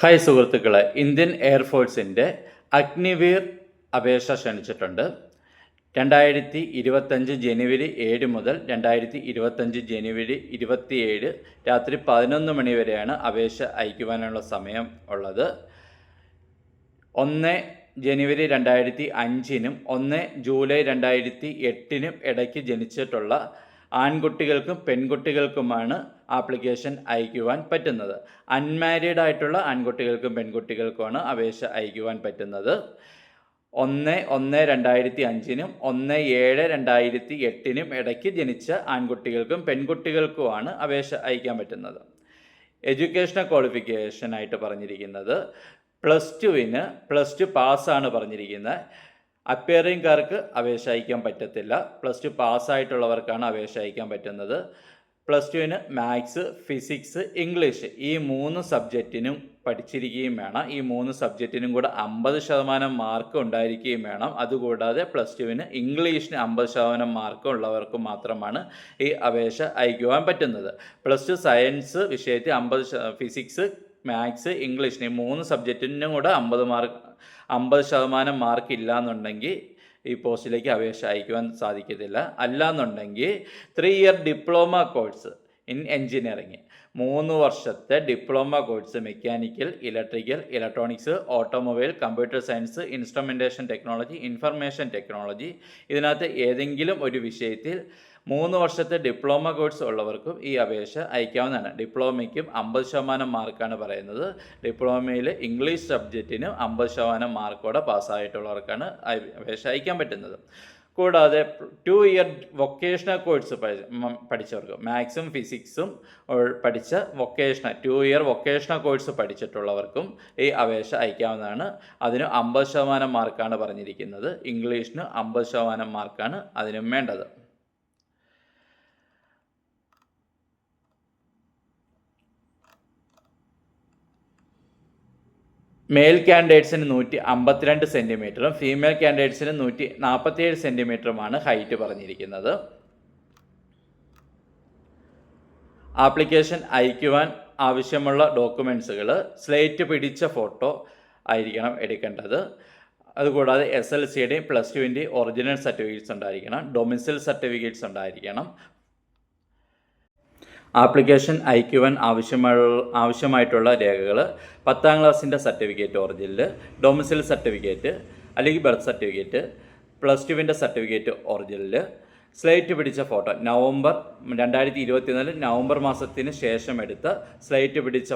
Hi സുഹൃത്തുക്കളെ, Indian എയർഫോഴ്സിൻ്റെ Agniveer അപേക്ഷ ക്ഷണിച്ചിട്ടുണ്ട്. 2025 ജനുവരി 7 മുതൽ 2025 ജനുവരി 27 രാത്രി 11 മണി വരെയാണ് അപേക്ഷ അയക്കുവാനുള്ള സമയം ഉള്ളത്. 1 ജനുവരി 2005 1 ജൂലൈ 2008 ഇടയ്ക്ക് ജനിച്ചിട്ടുള്ള ആൺകുട്ടികൾക്കും പെൺകുട്ടികൾക്കുമാണ് ആപ്ലിക്കേഷൻ അയക്കുവാൻ പറ്റുന്നത്. അൺമാരീഡ് ആയിട്ടുള്ള ആൺകുട്ടികൾക്കും പെൺകുട്ടികൾക്കുമാണ് അപേക്ഷ അയക്കുവാൻ പറ്റുന്നത്. 1/1/2005 1/7/2008 ഇടയ്ക്ക് ജനിച്ച ആൺകുട്ടികൾക്കും പെൺകുട്ടികൾക്കുമാണ് അപേക്ഷ അയക്കാൻ പറ്റുന്നത്. എഡ്യൂക്കേഷണൽ ക്വാളിഫിക്കേഷൻ ആയിട്ട് പറഞ്ഞിരിക്കുന്നത് +2 പാസ്സാണ് പറഞ്ഞിരിക്കുന്നത്. അപ്പിയറിംഗുകാർക്ക് അപേക്ഷ അയക്കാൻ പറ്റത്തില്ല. +2 പാസ്സായിട്ടുള്ളവർക്കാണ് അപേക്ഷ അയക്കാൻ പറ്റുന്നത്. +2 മാത്സ്, ഫിസിക്സ്, ഇംഗ്ലീഷ് ഈ 3 സബ്ജക്റ്റിനും പഠിച്ചിരിക്കുകയും വേണം. ഈ 3 സബ്ജക്റ്റിനും കൂടെ 50% മാർക്ക് ഉണ്ടായിരിക്കുകയും വേണം. അതുകൂടാതെ +2 ഇംഗ്ലീഷിന് 50% മാർക്ക് ഉള്ളവർക്ക് മാത്രമാണ് ഈ അപേക്ഷ അയക്കുവാൻ പറ്റുന്നത്. +2 സയൻസ് വിഷയത്തിൽ 50%, ഫിസിക്സ്, മാത്സ്, ഇംഗ്ലീഷിന് ഈ 3 സബ്ജക്റ്റിനും കൂടെ 50% മാർക്ക് ഇല്ല എന്നുണ്ടെങ്കിൽ ഈ പോസ്റ്റിലേക്ക് അപേക്ഷ അയക്കുവാൻ സാധിക്കത്തില്ല. അല്ലാന്നുണ്ടെങ്കിൽ 3 year diploma course in engineering, 3 വർഷത്തെ diploma course mechanical, electrical, electronics, automobile, computer science, instrumentation technology, information technology, ഇതിനകത്ത് ഏതെങ്കിലും ഒരു വിഷയത്തിൽ 3 വർഷത്തെ ഡിപ്ലോമ കോഴ്സ് ഉള്ളവർക്കും ഈ അപേക്ഷ അയക്കാവുന്നതാണ്. ഡിപ്ലോമയ്ക്കും 50% മാർക്കാണ് പറയുന്നത്. ഡിപ്ലോമയിൽ ഇംഗ്ലീഷ് സബ്ജക്റ്റിന് 50% മാർക്കോടെ പാസ്സായിട്ടുള്ളവർക്കാണ് അപേക്ഷ അയക്കാൻ പറ്റുന്നത്. കൂടാതെ 2 ഇയർ വൊക്കേഷണൽ കോഴ്സ് പഠിച്ചവർക്ക്, മാത്സും ഫിസിക്സും പഠിച്ച 2 ഇയർ വൊക്കേഷണൽ കോഴ്സ് പഠിച്ചിട്ടുള്ളവർക്കും ഈ അപേക്ഷ അയക്കാവുന്നതാണ്. അതിന് 50% മാർക്കാണ് പറഞ്ഞിരിക്കുന്നത്. ഇംഗ്ലീഷിന് 50% മാർക്കാണ് അതിനും വേണ്ടത്. മെയിൽ കാൻഡിഡേറ്റ്സിന് 152 സെൻറ്റിമീറ്ററും ഫീമെയിൽ കാൻഡിഡേറ്റ്സിന് 147 സെൻറ്റിമീറ്ററുമാണ് ഹൈറ്റ് പറഞ്ഞിരിക്കുന്നത്. ആപ്ലിക്കേഷൻ അയക്കുവാൻ ആവശ്യമുള്ള ഡോക്യുമെൻറ്റ്സുകൾ സ്ലേറ്റ് പിടിച്ച ഫോട്ടോ ആയിരിക്കണം എടുക്കേണ്ടത്. അതുകൂടാതെ SLCയുടെയും +2ൻ്റെയും ഒറിജിനൽ സർട്ടിഫിക്കറ്റ്സ് ഉണ്ടായിരിക്കണം. ഡൊമിസിൽ സർട്ടിഫിക്കറ്റ്സ് ഉണ്ടായിരിക്കണം. ആപ്ലിക്കേഷൻ അയക്കുവാൻ ആവശ്യമായിട്ടുള്ള രേഖകൾ 10ാം ക്ലാസ്സിൻ്റെ സർട്ടിഫിക്കറ്റ് ഒറിജിനൽ, ഡൊമിസിൽ സർട്ടിഫിക്കറ്റ് അല്ലെങ്കിൽ ബർത്ത് സർട്ടിഫിക്കറ്റ്, +2ൻ്റെ സർട്ടിഫിക്കറ്റ് ഒറിജിനൽ, സ്ലേറ്റ് പിടിച്ച ഫോട്ടോ, 2024 നവംബർ മാസത്തിന് ശേഷം എടുത്ത സ്ലേറ്റ് പിടിച്ച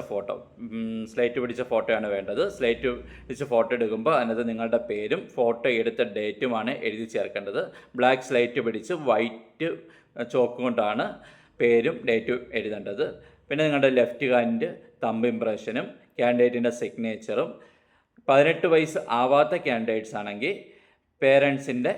ഫോട്ടോയാണ് വേണ്ടത്. സ്ലേറ്റ് പിടിച്ച ഫോട്ടോ എടുക്കുമ്പോൾ അതിനകത്ത് നിങ്ങളുടെ പേരും ഫോട്ടോ എടുത്ത ഡേറ്റുമാണ് എഴുതി ചേർക്കേണ്ടത്. ബ്ലാക്ക് സ്ലേറ്റ് പിടിച്ച് വൈറ്റ് ചോക്ക് കൊണ്ടാണ് പേരും ഡേറ്റും എഴുതേണ്ടത്. പിന്നെ നിങ്ങളുടെ ലെഫ്റ്റ് ഹാൻഡ് തമ്പ് ഇംപ്രഷനും കാൻഡിഡേറ്റിൻ്റെ സിഗ്നേച്ചറും, 18 വയസ്സ് ആവാത്ത കാൻഡിഡേറ്റ്സ് ആണെങ്കിൽ പേരൻസിൻ്റെ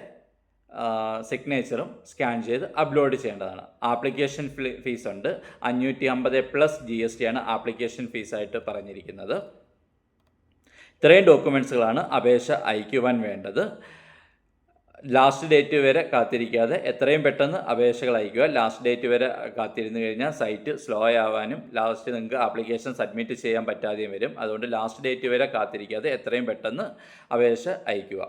സിഗ്നേച്ചറും സ്കാൻ ചെയ്ത് അപ്ലോഡ് ചെയ്യേണ്ടതാണ്. ആപ്ലിക്കേഷൻ ഫീസ് ഉണ്ട്. 550 + GST ആണ് ആപ്ലിക്കേഷൻ ഫീസായിട്ട് പറഞ്ഞിരിക്കുന്നത്. ഇത്രയും ഡോക്യുമെൻറ്റ്സുകളാണ് അപേക്ഷ അയക്കുവാൻ വേണ്ടത്. ലാസ്റ്റ് ഡേറ്റ് വരെ കാത്തിരിക്കാതെ എത്രയും പെട്ടെന്ന് അപേക്ഷകൾ അയക്കുക. ലാസ്റ്റ് ഡേറ്റ് വരെ കാത്തിരുന്നു കഴിഞ്ഞാൽ സൈറ്റ് സ്ലോ ആവാനും ലാസ്റ്റ് നിങ്ങൾക്ക് ആപ്ലിക്കേഷൻ സബ്മിറ്റ് ചെയ്യാൻ പറ്റാതെയും വരും. അതുകൊണ്ട് ലാസ്റ്റ് ഡേറ്റ് വരെ കാത്തിരിക്കാതെ എത്രയും പെട്ടെന്ന് അപേക്ഷ അയക്കുക.